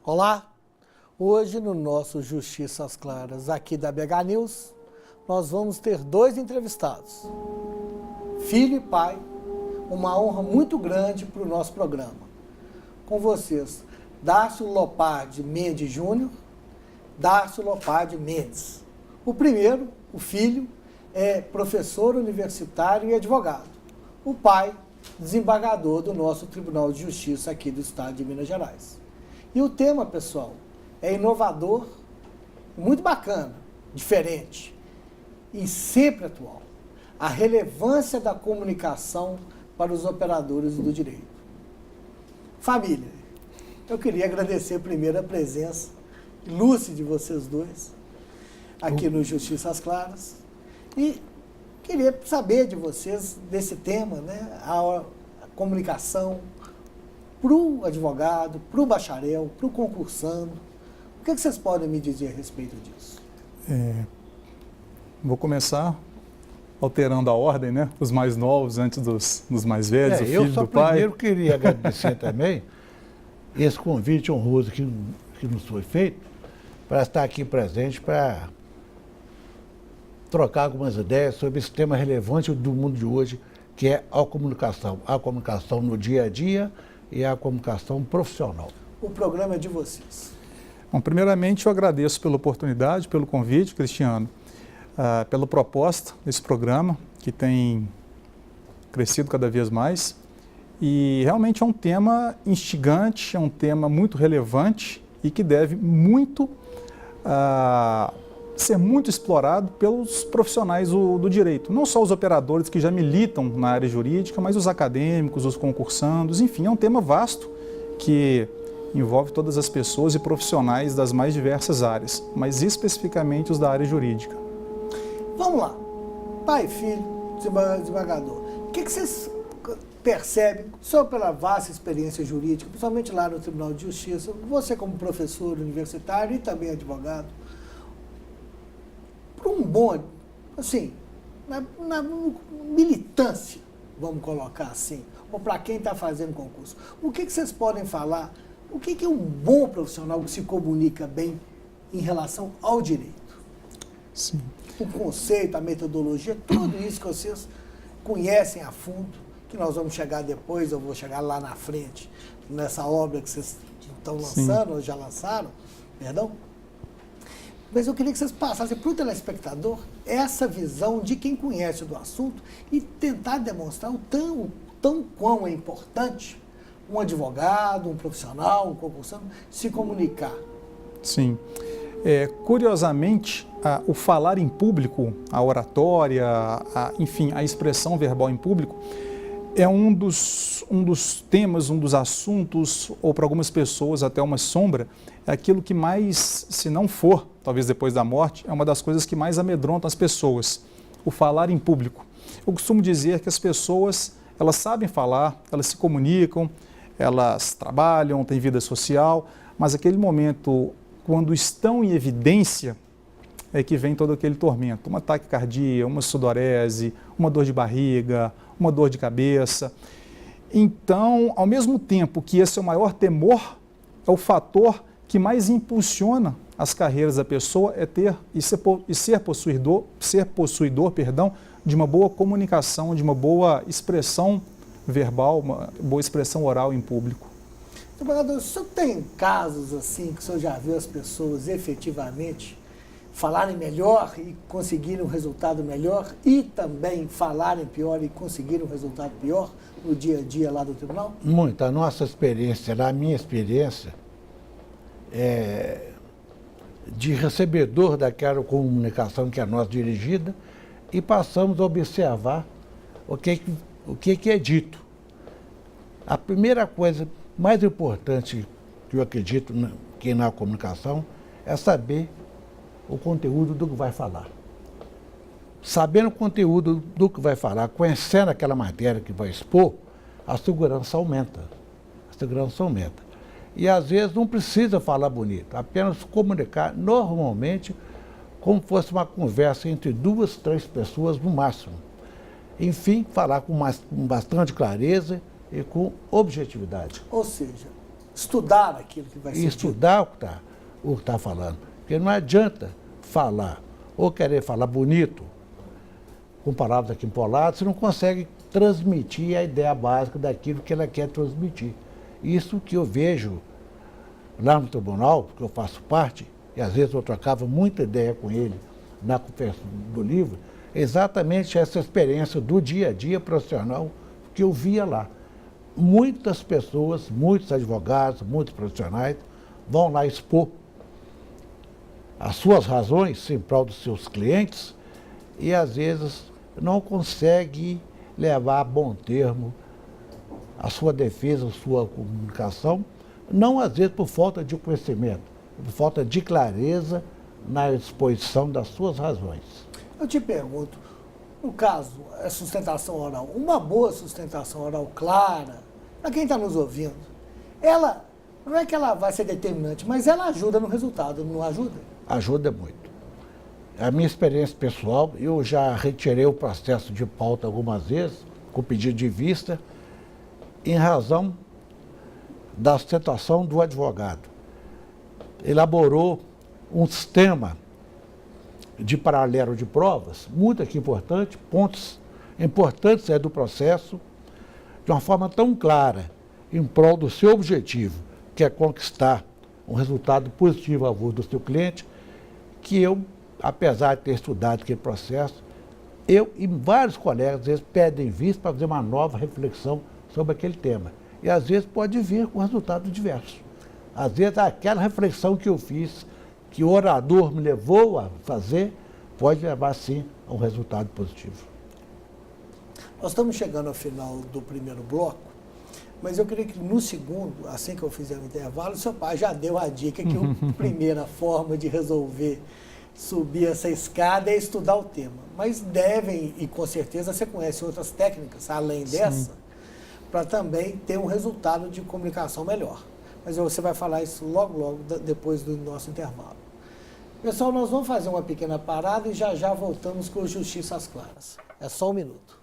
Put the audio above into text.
Olá, hoje no nosso Justiça às Claras aqui da BH News, nós vamos ter dois entrevistados, filho e pai, uma honra muito grande para o nosso programa. Com vocês, Darcio Lopardi Mendes Júnior, Darcio Lopardi Mendes. O primeiro, o filho, é professor universitário e advogado. O pai, desembargador do nosso Tribunal de Justiça aqui do Estado de Minas Gerais. E o tema, pessoal, é inovador, muito bacana, diferente e sempre atual. A relevância da comunicação para os operadores do direito. Família, eu queria agradecer primeiro a presença ilustre de vocês dois aqui no Justiça às Claras e queria saber de vocês desse tema, né? A comunicação para o advogado, para o bacharel, para o concursando. O que vocês podem me dizer a respeito disso? Vou começar alterando a ordem, né? Os mais novos antes dos mais velhos, o filho do pai. Eu primeiro queria agradecer também esse convite honroso que nos foi feito para estar aqui presente para trocar algumas ideias sobre esse tema relevante do mundo de hoje, que é a comunicação no dia a dia e a comunicação profissional. O programa é de vocês. Bom, primeiramente, eu agradeço pela oportunidade, pelo convite, Cristiano, pela proposta desse programa, que tem crescido cada vez mais. E realmente é um tema instigante, é um tema muito relevante e que deve ser muito explorado pelos profissionais do direito. Não só os operadores que já militam na área jurídica, mas os acadêmicos, os concursandos, enfim, é um tema vasto que envolve todas as pessoas e profissionais das mais diversas áreas, mas especificamente os da área jurídica. Vamos lá, pai, filho, desembargador, o que vocês percebem, só pela vasta experiência jurídica, principalmente lá no Tribunal de Justiça, você como professor universitário e também advogado, para um bom, assim, na militância, vamos colocar assim, ou para quem está fazendo concurso, o que vocês podem falar, o que é um bom profissional que se comunica bem em relação ao direito? Sim. O conceito, a metodologia, tudo isso que vocês conhecem a fundo, que nós vamos chegar depois, eu vou chegar lá na frente, nessa obra que vocês estão lançando, ou já lançaram, perdão. Mas eu queria que vocês passassem para o telespectador essa visão de quem conhece do assunto e tentar demonstrar o tão quão é importante um advogado, um profissional, um concursando, se comunicar. Sim. Curiosamente, o falar em público, a oratória, enfim, a expressão verbal em público, é um dos temas, um dos assuntos, ou para algumas pessoas até uma sombra, é aquilo que mais, se não for, talvez depois da morte, é uma das coisas que mais amedrontam as pessoas, o falar em público. Eu costumo dizer que as pessoas, elas sabem falar, elas se comunicam, elas trabalham, têm vida social, mas aquele momento, quando estão em evidência, é que vem todo aquele tormento, uma taquicardia, uma sudorese, uma dor de barriga, uma dor de cabeça. Então, ao mesmo tempo que esse é o maior temor, é o fator que mais impulsiona as carreiras da pessoa ser possuidor, de uma boa comunicação, de uma boa expressão verbal, uma boa expressão oral em público. Desembargador, o senhor tem casos assim que o senhor já viu as pessoas efetivamente falarem melhor e conseguirem um resultado melhor e também falarem pior e conseguirem um resultado pior no dia a dia lá do tribunal? Muito. A nossa experiência, a minha experiência, de recebedor daquela comunicação que é nossa dirigida e passamos a observar o que é dito. A primeira coisa mais importante que eu acredito que na comunicação é saber o conteúdo do que vai falar. Sabendo o conteúdo do que vai falar, conhecendo aquela matéria que vai expor, a segurança aumenta. A segurança aumenta. E às vezes não precisa falar bonito, apenas comunicar normalmente como fosse uma conversa entre 2, 3 pessoas no máximo. Enfim, falar com bastante clareza e com objetividade. Ou seja, estudar aquilo que vai ser E estudar o que está falando. Porque não adianta falar ou querer falar bonito, com palavras aqui empoladas, você não consegue transmitir a ideia básica daquilo que ela quer transmitir. Isso que eu vejo lá no tribunal, porque eu faço parte, e às vezes eu trocava muita ideia com ele na conversa do livro, exatamente essa experiência do dia a dia profissional que eu via lá. Muitas pessoas, muitos advogados, muitos profissionais vão lá expor as suas razões em prol dos seus clientes e às vezes não consegue levar a bom termo a sua defesa, a sua comunicação, não às vezes por falta de conhecimento, por falta de clareza na exposição das suas razões. Eu te pergunto, no caso, a sustentação oral, uma boa sustentação oral clara, para quem está nos ouvindo, ela, não é que ela vai ser determinante, mas ela ajuda no resultado, não ajuda? Ajuda muito. A minha experiência pessoal, eu já retirei o processo de pauta algumas vezes, com pedido de vista, em razão da sustentação do advogado. Elaborou um sistema de paralelo de provas, muito aqui importante, pontos importantes do processo, de uma forma tão clara, em prol do seu objetivo, que é conquistar um resultado positivo a favor do seu cliente, que eu, apesar de ter estudado aquele processo, eu e vários colegas, às vezes, pedem vista para fazer uma nova reflexão sobre aquele tema. E, às vezes, pode vir com resultado diverso. Às vezes, aquela reflexão que eu fiz, que o orador me levou a fazer, pode levar, sim, a um resultado positivo. Nós estamos chegando ao final do primeiro bloco, mas eu queria que no segundo, assim que eu fizer o intervalo, o seu pai já deu a dica que a primeira forma de resolver subir essa escada é estudar o tema. Mas devem, e com certeza você conhece outras técnicas, além dessa, para também ter um resultado de comunicação melhor. Mas você vai falar isso logo depois do nosso intervalo. Pessoal, nós vamos fazer uma pequena parada e já voltamos com o Justiça às Claras. É só um minuto.